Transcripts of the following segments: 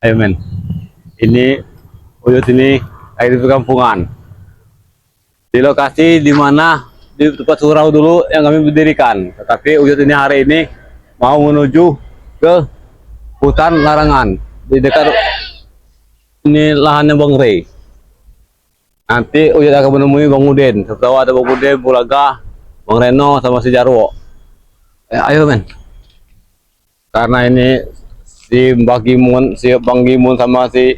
Ayo men, ini Uyut ini air di perkampungan. Di lokasi di mana di tempat surau dulu yang kami berdirikan. Tetapi Uyut ini hari ini mau menuju ke hutan larangan di dekat ini lahannya Bang Rey. Nanti Uyut akan menemui Bang Udin. Setelah ada Bang Udin, Bulaga, Bang Reno sama si Jarwo. Ayo men, karena ini si Bang Gimun sama si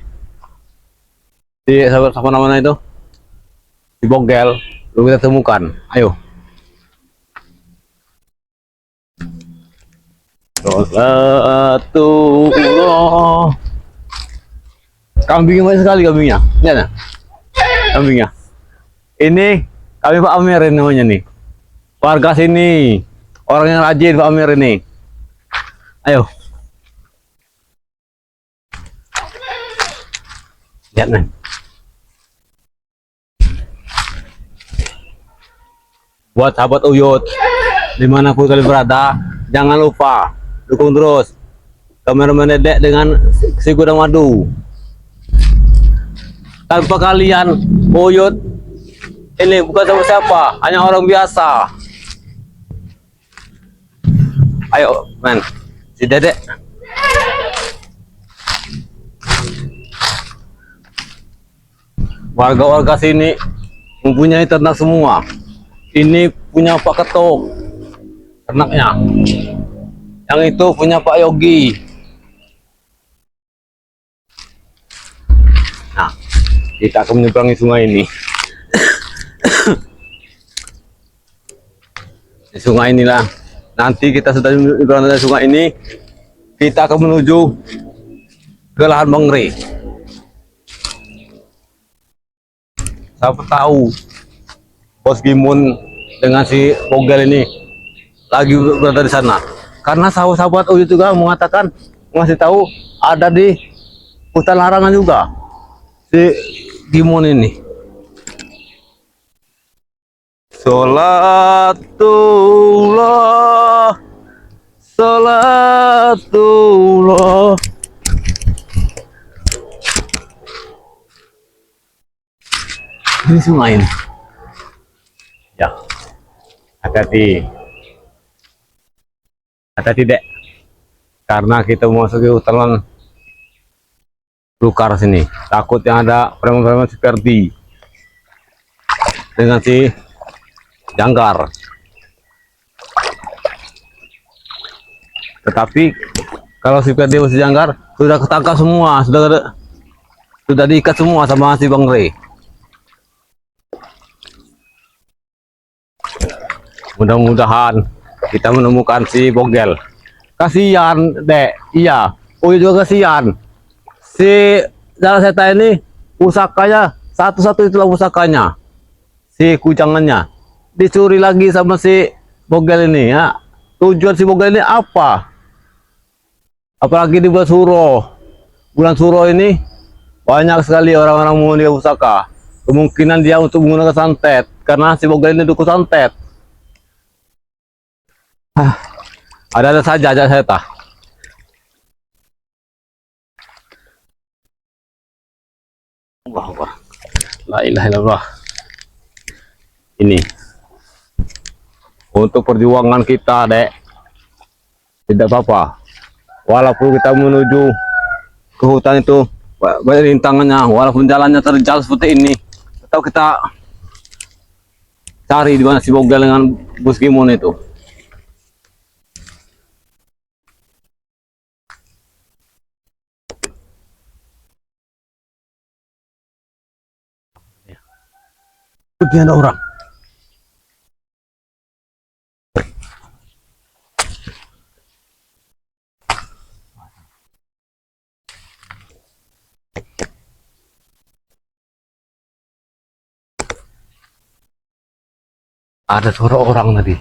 siapa namanya itu, si Bogel, lu kita temukan. Ayo. Salatullah. Kambingnya banyak sekali kambingnya. Lihat ya, kambingnya. Ini kami Pak Amir ini namanya nih. Warga sini. Orang yang rajin Pak Amir ini. Ayo. Lihat nih. Buat sahabat Uyut, dimanapun kalian berada, jangan lupa dukung terus kameramen Dedek dengan si kuda madu. Tanpa kalian, Uyut ini bukan siapa-siapa, hanya orang biasa. Ayo, men, si Dedek. Warga-warga sini mempunyai ternak semua. Ini punya Pak Ketuk, ternaknya. Yang itu punya Pak Yogi. Nah, kita akan menyeberangi sungai ini. Di sungai inilah, nanti kita sudah menyeberang dari sungai ini, kita akan menuju ke lahan Bang Rey. Siapa tahu Bos Gimun dengan si Bogel ini lagi berada di sana. Karena sahabat-sahabat Uyut juga mengatakan, ngasih tahu ada di hutan larangan juga si Gimun ini. Salatullah, salatullah. Ini sungai ini. Ya, hati-hati, hati-hati Dek, karena kita memasuki hutan belukar sini. Takut yang ada preman-preman seperti dengan si Jangkar. Tetapi kalau si Ferdi masih Jangkar sudah ketangkap semua, sudah diikat semua sama si Bang Rey. Mudah-mudahan kita menemukan si Bogel. Kasihan Dek, iya, juga kasihan. Si Jalan Seta ini pusakanya satu-satu, itulah pusakanya, si kujangannya dicuri lagi sama si Bogel ini ya. Tujuan si Bogel ini apa? Apalagi di bulan Suro ini banyak sekali orang-orang mengundi pusaka. Kemungkinan dia untuk menggunakan santet, karena si Bogel ini dukun santet. Ada saja aja saya tah. Allah, la ilaha illallah. Ini untuk perjuangan kita, Dek. Tidak apa-apa. Walaupun kita menuju ke hutan itu banyak rintangannya, walaupun jalannya terjal seperti ini, tetap kita cari di mana si Bogel dengan Bos Gimun itu. Lebih ada orang. Ada suara orang tadi.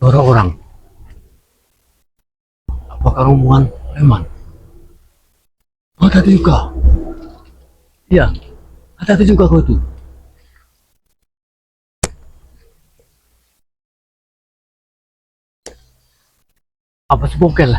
Suara orang. Apakah rombongan preman? Oh, ada juga. Iya, ada juga kau itu. Apa si Bogel?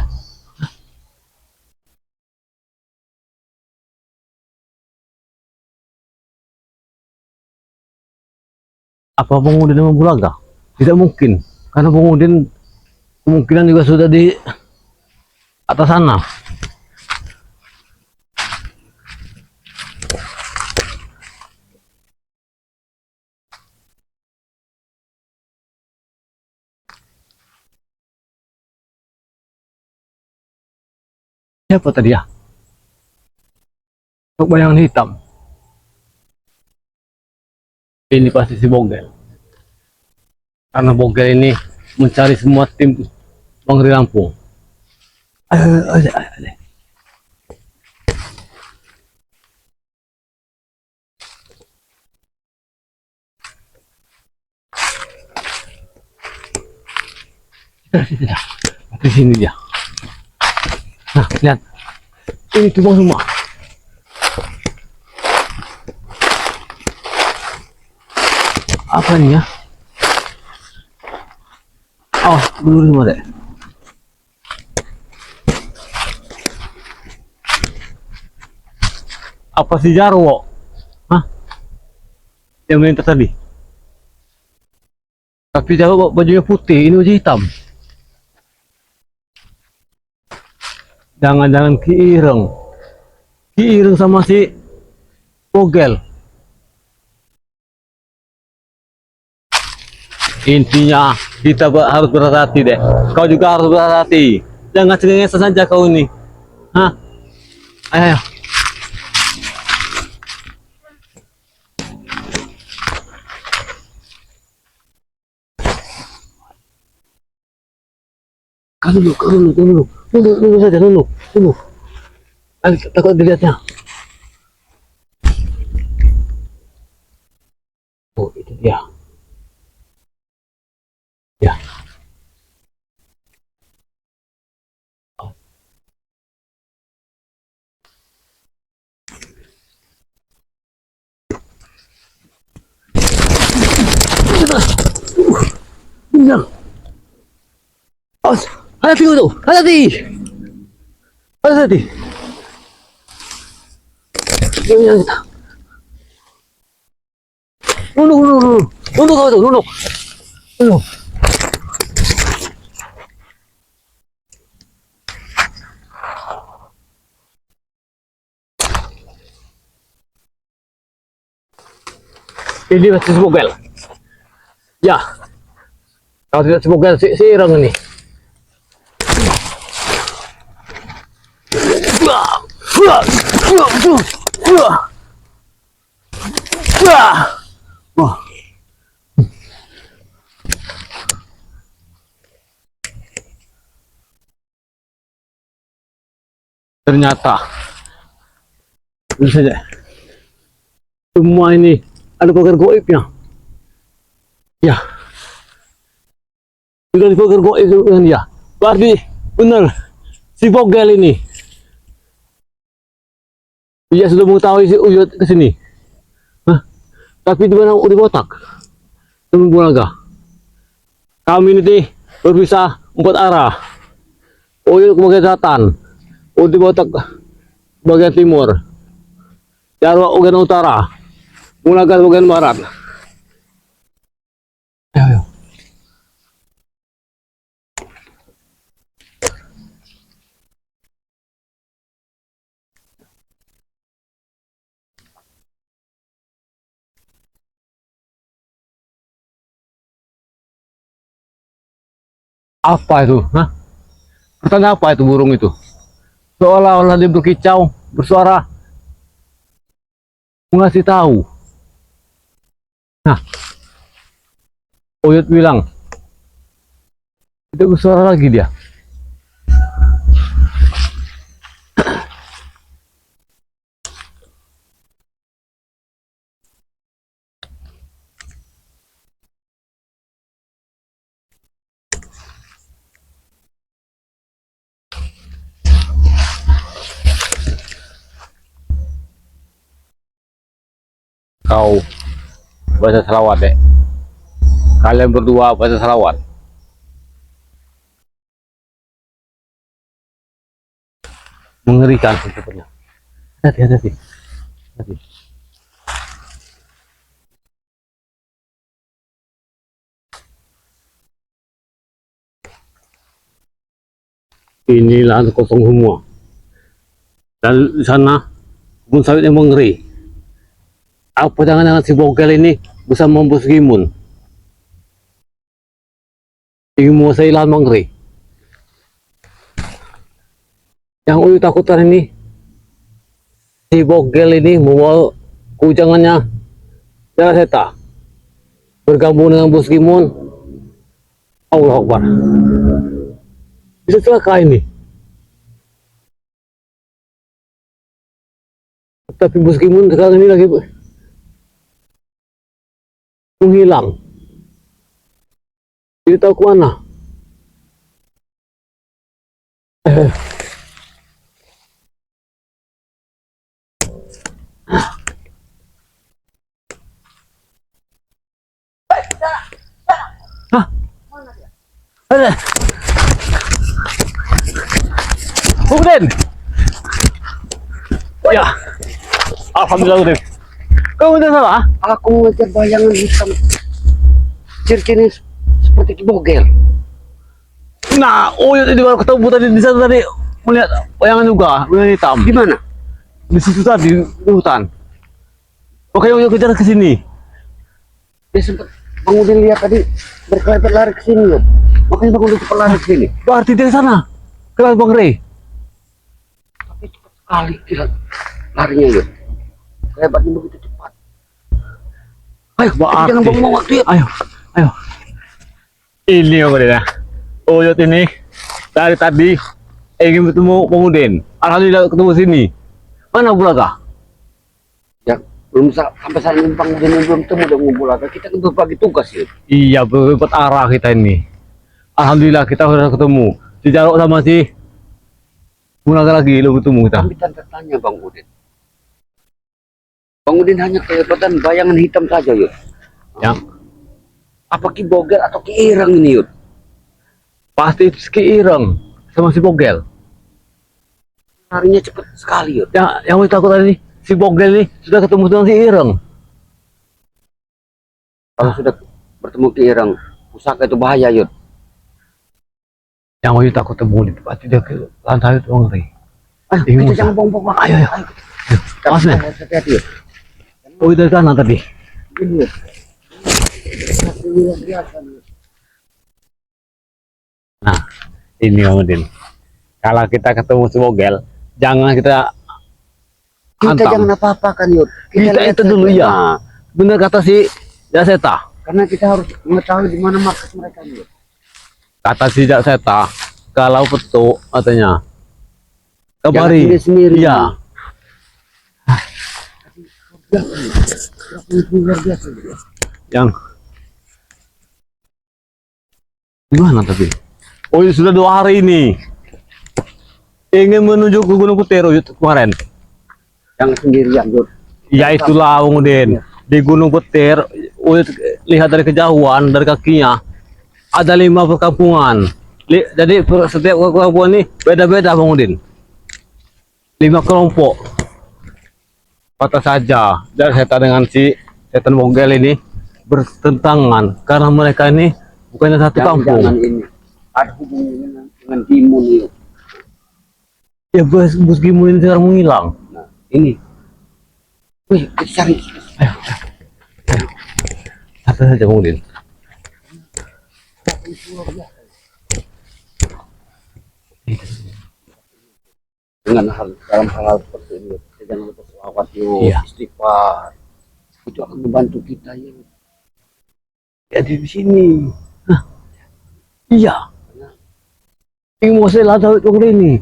Apa Bang Udin sama Bulaga? Tidak mungkin, karena Bang Udin kemungkinan juga sudah di atas sana. Siapa tadi ya? Bayangan hitam. Ini pasti si Bogel. Karena Bogel ini mencari semua tim Bang Ri Lampung. Ayo, ayo, ayo, ayo. Di sini dia. Nah, lihat. Ini tumbang semua. Apa nih ya? Oh, belum semua deh. Apa si Jarwo? Hah? Yang melintas tadi? Tapi Jarwo bajunya putih, ini baju hitam. Jangan-jangan Ki Ireng. Ki Ireng sama si Bogel. Intinya kita harus berhati-hati deh. Kau juga harus berhati-hati. Jangan cengenges saja kau ini. Hah? Ayo, ayo. Kau dulu, kau dulu, kau dulu. Dulu saja, dulu. Dulu. Ayo, takut dilihatnya. Oh, itu dia. Ya. Bilang. Awas, hati itu, hati. Hati. Jangan kita. Nunduk kau tuh, nunduk. Nunduk. Ini masih Bogel. Ya. Kalau tidak Bogel si Ireng ini. Wah. Ternyata ini saja semua ini ada program goibnya. Ya, sudah program goib dengan dia. Berarti benar si Bogel ini dia sudah mengetahui si Uyut ke sini. Hah? Tapi di mana udah botak? Teman Bulaga. Kami ini berpisah 4 arah. Uyut ke bagian selatan, udah botak bagian timur, Jarwo bagian utara, Bulaga bagian barat. Ayo, ayo. Apa itu? Hah? Pertanda apa itu burung itu? Seolah-olah dia berkicau, bersuara, mengasih tahu. Nah, Uyut bilang, tidak bersuara lagi dia. Kau baca selawat deh. Kalian berdua baca selawat. Mengerikan sepertinya. Hati-hati. Hati. Ini lahan kosong semua. Dan di sana kebun sawit yang mengeri. Apa jangan-jangan si Bogel ini bersama Bos Gimun ingin menguasai lahan mengeri? Yang Uyu takutkan ini si Bogel ini membawa kujangannya Darah Seta bergabung dengan Bos Gimun. Allah Akbar, bisa celaka ini. Tapi Bos Gimun sekarang ini lagi menghilang, tidak tahu kemana. Hah? Ada. Udin. Ya. Alhamdulillah Udin. Kamu udah salah? Aku mengejar bayangan hitam. Ciri-ciri seperti Bogel. Nah, oh itu di mana ketemu tadi di sana tadi melihat bayangan juga, bayangan hitam. Di mana? Di situ tadi di hutan. Oke, yuk kejar ke sini. Dia sempat Bang Udin lihat tadi berkelebat lari ke sini, Yud. Makanya Bang Udin cepat lari ke sini. Berarti dia sana. Kelas Bang Rey. Tapi cepat sekali gila larinya, Yud. Kelebatnya begitu cepat. Ayo, Jangan buang waktu, Yud. Ayo, ayo. Ini yang berbeda. Oh, Yud ini dari tadi ingin bertemu Bang Udin. Alhamdulillah ketemu sini. Mana Bulaga? Ya, belum sampai saat ini Bang Udin belum temu dan ngumpul lagi. Kita kan berbagi tugas, Yud. Iya, berbagi arah kita ini. Alhamdulillah kita sudah ketemu. Si Jarok sama si Bulaga lagi belum ketemu kita. Kami tanda tanya Bang Udin. Bang Udin hanya kelihatan bayangan hitam saja, Yud. Yang Apa Ki Bogel atau Ki Ireng ini, Yud? pasti Ki Ireng sama si Bogel. Larinya cepat sekali, Yud. Yang takut tadi si Bogel ini sudah ketemu dengan si Ireng. Kalau sudah bertemu Ki Ireng, pusaka itu bahaya, Yud. Yang Wayu takut temu di tempat dia ke lantai itu ngeri. Ayo, Ini kita musuh. jangan bohong-bohong. Ayo, ayo. Awas, men. Hati-hati, Yud. Oh, dari kanan tadi. Ini, Yud. Luar biasa, Yud. Nah, ini Om Udin. Kalau kita ketemu si Bogel, jangan kita Kita hantam. jangan apa-apakan, Yud. Kita lihat itu dulu saja. ya. Benar kata si Jaseta. Karena kita harus mengetahui di mana markas mereka, Yud. Kata si Jaseta, kalau petuk katanya Jangan kemari. pilih sendiri. Iya. Luar biasa, Yud. Yang gimana tapi? Oh, ya sudah 2 hari ini. Ingin menuju ke Gunung Kutero kemarin. Jangan sendirian, Yud. Ya itulah Bang Udin. Di Gunung Petir, lihat dari kejauhan, dari kakinya, ada 5 perkampungan. Jadi setiap perkampungan ini beda-beda Bang Udin. 5 kelompok. Kata saja, dari setan dengan si setan Bogel ini bertentangan. Karena mereka ini bukannya satu kampung. Jangan ini. Ada hubungannya dengan Timun, Yud. Ya Bos Gimun ini sekarang menghilang. Nah, ini. Wih, kita cari. Ayo. Apa saja Bang Udin? Dengan dalam hal seperti ini, kita jangan lupa selawat, Yud. Iya. Istighfar. Itu akan membantu kita, Yud. Ya di sini. Hah. Iya. Ingin menguasai lahan sawit Bogel ini.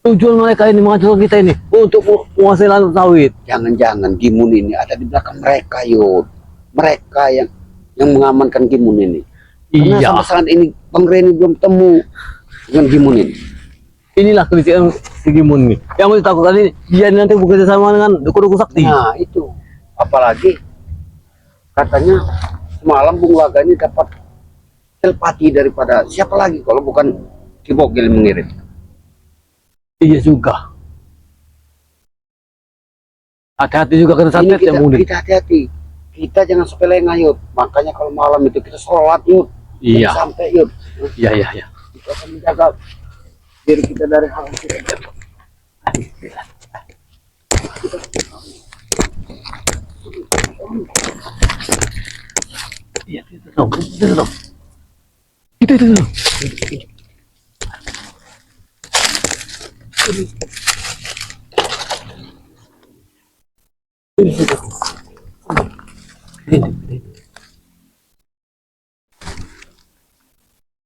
Tujuan mereka ini menghancurkan kita ini untuk menguasai lahan sawit. Jangan-jangan Gimun ini ada di belakang mereka, Yud. Mereka yang mengamankan Gimun ini. Karena Iya. sampai saat ini Bang Reni belum temu dengan Gimun ini. Inilah kelicikan si Gimun ini. Yang ditakutkan ini dia nanti bekerja sama dengan dukun-dukun sakti. Nah, itu. Apalagi katanya semalam Bung Laga ini dapat telepati daripada siapa lagi kalau bukan Ki Bogel mengirim. Iya juga. Hati-hati juga kena Ini santet ya Bung Udin. kita hati-hati. Kita jangan sepeleng, Yud. Makanya kalau malam itu kita sholat, Yud. Iya. Jangan sampai, Yud. Iya. Kita akan menjaga diri kita dari hal kita. Iya, itu dong. Itu.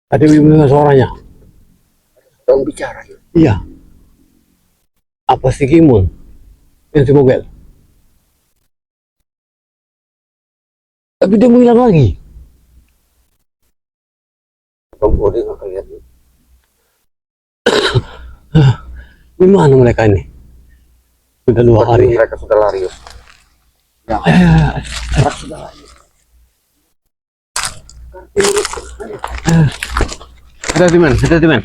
Tadi mendengar suaranya. Dong bicara yuk. Iya. Apa si Kimun? Yang si Mogel. Tapi dia menghilang lagi. Bang Bodi nggak kelihatan. Di mana mereka ini? Sudah 2 hari. Mereka sudah lari yuk. Ya, mereka sudah lari. Hati-hati men.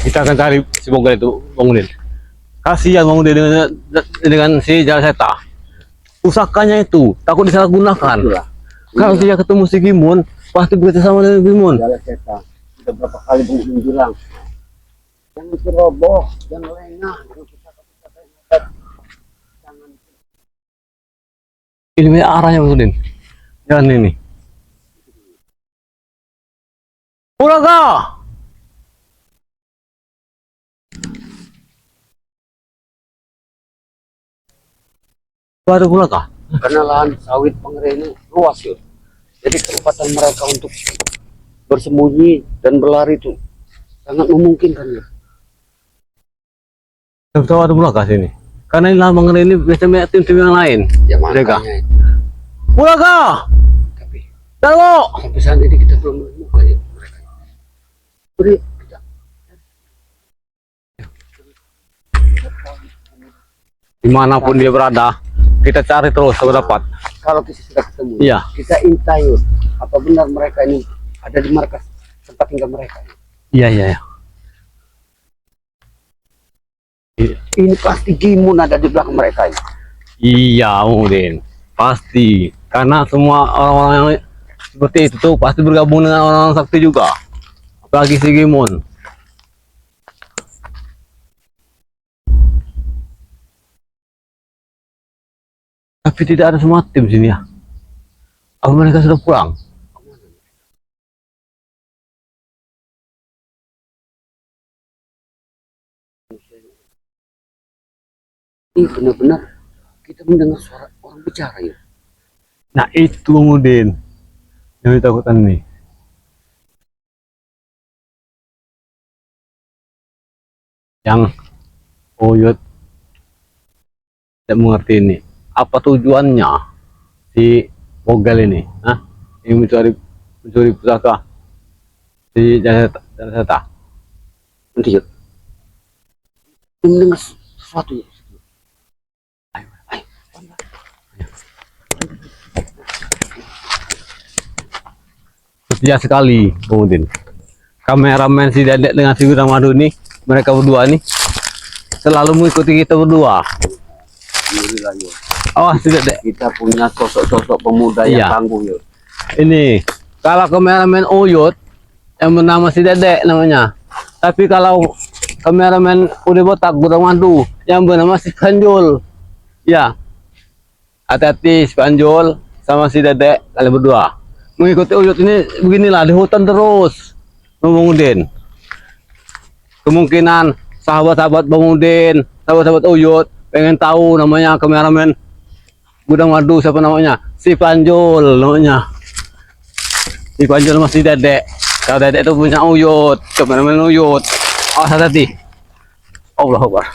Kita akan cari si Mogel itu, bangunin. Kasihan bangunin dengan si Jalaseta. Pusakanya itu takut disalahgunakan. Itulah. Kalau dia ketemu si Gimun, pasti bekerja sama dengan Gimun. Jalan setan. Sudah berapa kali Bung bilang, jangan ceroboh, jangan lengah, jangan pusaka-pusaka yang hebat. Jangan. Ini banyak arahnya bangunin. Jangan ini. Uraga! Baru pula kah? Karena lahan sawit Pangere ini luas yuk. Jadi kesempatan mereka untuk bersembunyi dan berlari itu sangat memungkinkan ya. Tahu ada pula kah sini? Karena ini lambang ini biasanya tim-tim yang lain. Ya Mereka. makanya. Uraga! Tapi Tahu! sampai saat ini kita belum menemukan ya mereka. Beri kita. Dimanapun dia berada, kita cari terus sampai dapat. Kalau kita sudah ketemu, Iya. kita intai yuk. Apa benar mereka ini ada di markas tempat tinggal mereka? Iya. Ini pasti Gimun ada di belakang mereka ini. Iya, mungkin pasti karena semua orang-orang yang seperti itu tuh pasti bergabung dengan orang-orang sakti juga. Apalagi si Gimun. Tapi tidak ada semua tim sini ya. Apa mereka sudah pulang? Ini benar-benar kita mendengar suara orang bicara ya. Nah itu Mudin yang ditakutkan nih. Yang Oyot tidak mengerti ini. Apa tujuannya si Mogel ini? Hah? Yang mencuri pusaka si Jalaseta. Nanti yuk. Mendengar sesuatu ya. Setia sekali, Bung Udin. Kameramen si Dedek dengan si Wiramadu ini, mereka berdua nih selalu mengikuti kita berdua. Alhamdulillah yuk. Awas si Dedek. Kita punya sosok-sosok pemuda yang Iya. tangguh yuk. Ini kalau kameramen Oyot yang bernama si Dedek namanya. Tapi kalau kameramen udah botak Wiramadu yang bernama si Panjul. Ya. Hati-hati si Panjul sama si Dedek kalian berdua. Mengikuti Oyot ini beginilah di hutan terus. Bang Udin. Kemungkinan sahabat-sahabat Bang Udin, sahabat-sahabat Oyot pengen tahu namanya kameramen Gudang Madu siapa namanya? Si Panjul namanya. Si Panjul masih Dedek. Kalau Dedek itu punya Oyot, kameramen Oyot. Oh, hati-hati. Allah Akbar.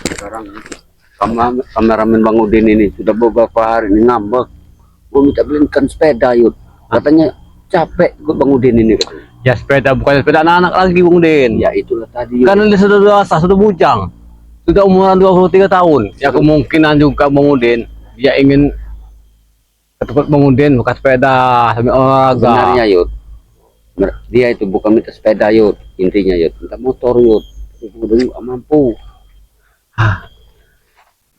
Sekarang kameramen Bang Udin ini sudah beberapa hari ini ngambek. Mau minta belikan sepeda yuk. Katanya capek ikut Bang Udin ini. Ya sepeda bukan sepeda anak-anak lagi Bang Udin. Ya itulah tadi yuk. Karena dia sudah dewasa, sudah bujang. Sudah umuran 23 tahun. Ya kemungkinan juga Bang Udin dia ingin ke tempat Bang Udin buka sepeda sambil olahraga. Sebenarnya yuk. Dia itu bukan minta sepeda yuk, intinya yuk, minta motor yuk. Udah nggak mampu. Ah,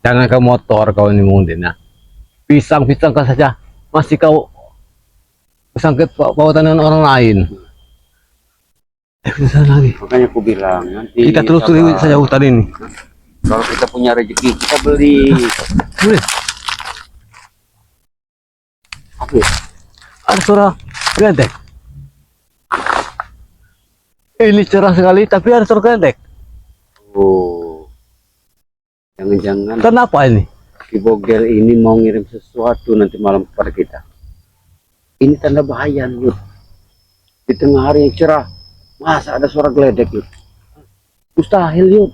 jangan ke motor kau ini mungkin ya. Pisang-pisang kau saja masih kau sangkut pautan dengan orang lain. Ke sana lagi. Makanya aku bilang nanti Kita telusuri saja hutan ini. kalau kita punya rezeki kita beli. Boleh. Apa ya? Ada suara gledek. Ini cerah sekali, tapi ada suara gledek. Oh, jangan-jangan Kenapa ini? Ki Bogel ini mau ngirim sesuatu nanti malam kepada kita. Ini tanda bahaya Yud. Di tengah hari yang cerah, masa ada suara geledek Yud? Mustahil Yud.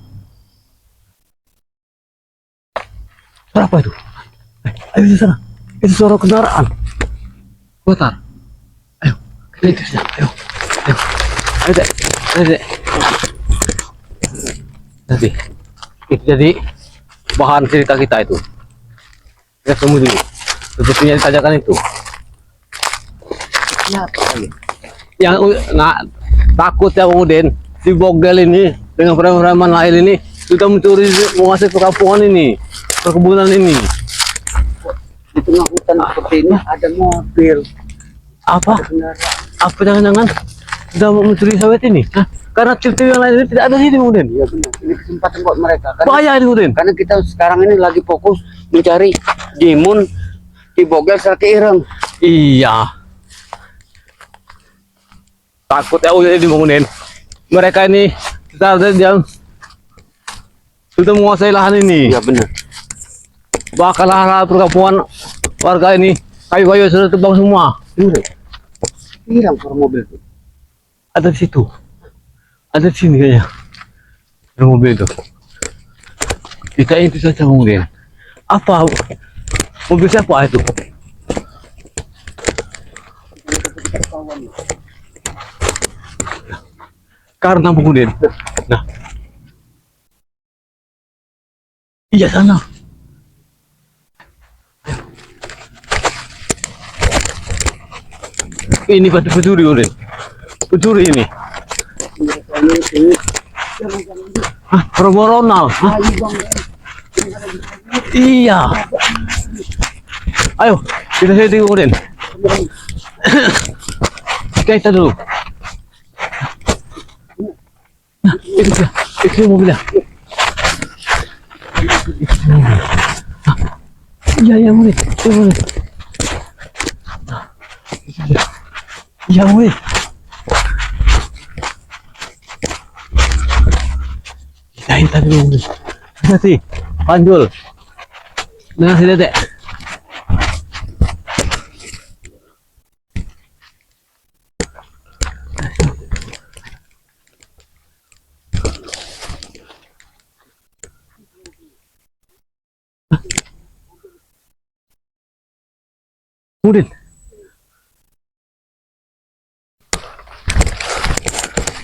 Suara apa itu? Ayo di sana. Itu suara kendaraan. Putar. Ayo, kita itu saja. Ayo, ayo, ayo dek, ayo dek. Nanti itu jadi bahan cerita kita itu. Kita tunggu dulu. Sepertinya ditanyakan itu. Siapa lagi? Yang nggak takut ya Udin, si Bogel ini dengan preman lain ini sudah mencuri menguasai perkampungan ini, perkebunan ini. Di tengah hutan seperti ini ada mobil, Apa? ada kendaraan. Apa jangan-jangan sudah mau mencuri sawit ini? Hah? Karena cip yang lain ini tidak ada sini Udin. Iya benar. Ini kesempatan buat mereka. Bahaya ini Udin. Karena kita sekarang ini lagi fokus mencari Jimun, Ki Bogel, serta Ireng. Iya. Takut ya Udin dibangunin. Mereka ini dia sudah menguasai lahan ini. Iya benar. Bahkan lahan perkampungan warga ini kayu-kayu sudah tebang semua. Benar. Hilang suara mobil itu. Ada di situ, ada di sini kayaknya. Ada mobil itu. Kita itu saja mungkin. Apa? Mobil siapa itu? Karena kemudian, nah, iya sana. Ini pasti pencuri Udin. Pencuri ini. Hah, Romo Ronald. Hah? Iya. Ayo, kita setting Udin. Kita dulu. Nah, itu dia. Itu mobilnya. Iya, iya, boleh. Iya, boleh. Iya, boleh. Kita hintar dulu. Nanti, Panjul. Dengan si Dedek. Udin.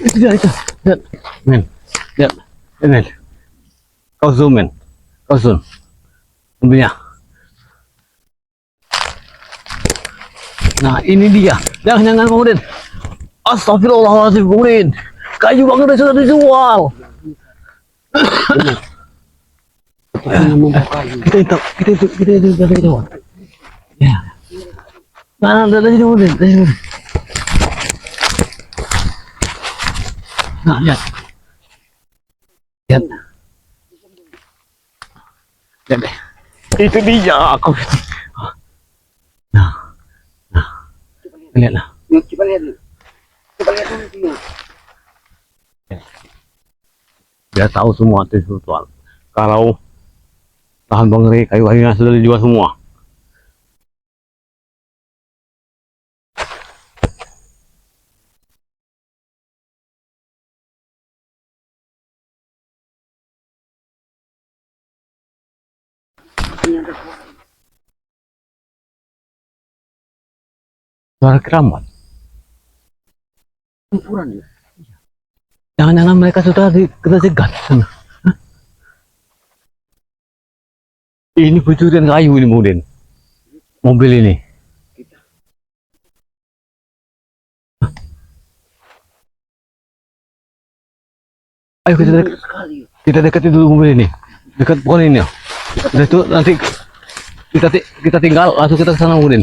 Itu dia itu. Lihat. Men. Lihat. Men. Kau zoom men. Kau zoom. Mobilnya. Nah ini dia. Jangan Udin. Astagfirullahaladzim Udin. Kayu banget sudah dijual. Kita itu. Ya. Nah, dari sini Udin, dari sini. Nah, lihat. Lihat. Lihat deh. Itu dia aku. Nah. Lihatlah. Coba lihat dulu. Coba lihat dulu dia. Dia tahu semua itu virtual. Kalau lahan bangre kayu-kayunya sudah dijual semua. Suara keramat. Campuran ya. Jangan-jangan mereka sudah kita cegat sana. Hah? Ini pencurian kayu ini Udin. Mobil ini. Ayo kita dekati dulu mobil ini. Dekat pohon ini ya. Udah itu nanti kita tinggal langsung kita ke sana kemudian.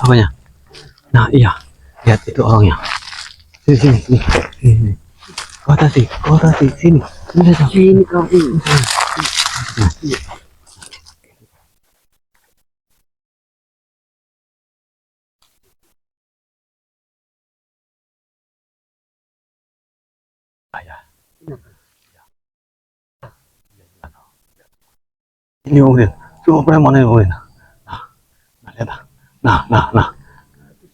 Apanya? Nah iya, lihat itu orangnya. Sini. Kau atas sini. Sini kau ini. Ini mobil. Coba pernah mana ini mobil? Nah, lihat. Nah.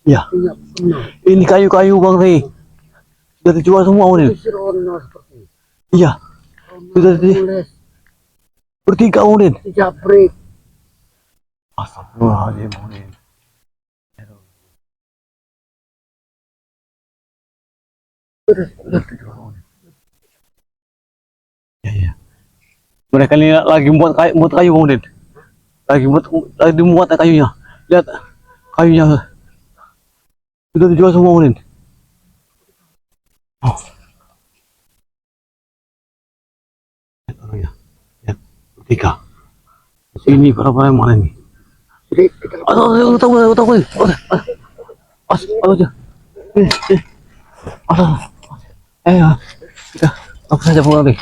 Iya. Ini kayu-kayu Bang Rey. Sudah dijual semua mobil. Iya. Sudah bertiga mobil. Japrik. Astagfirullahaladzim mobil. Iya. Mereka ini lagi muat kayu mobil. Lagi muat kayunya. Lihat kayunya. Sudah dijual semua mobil. Oh. Lihat orangnya. Lihat bertiga. Ini para mana ini? Tahu. Ayo, kita apa saja pulang nih.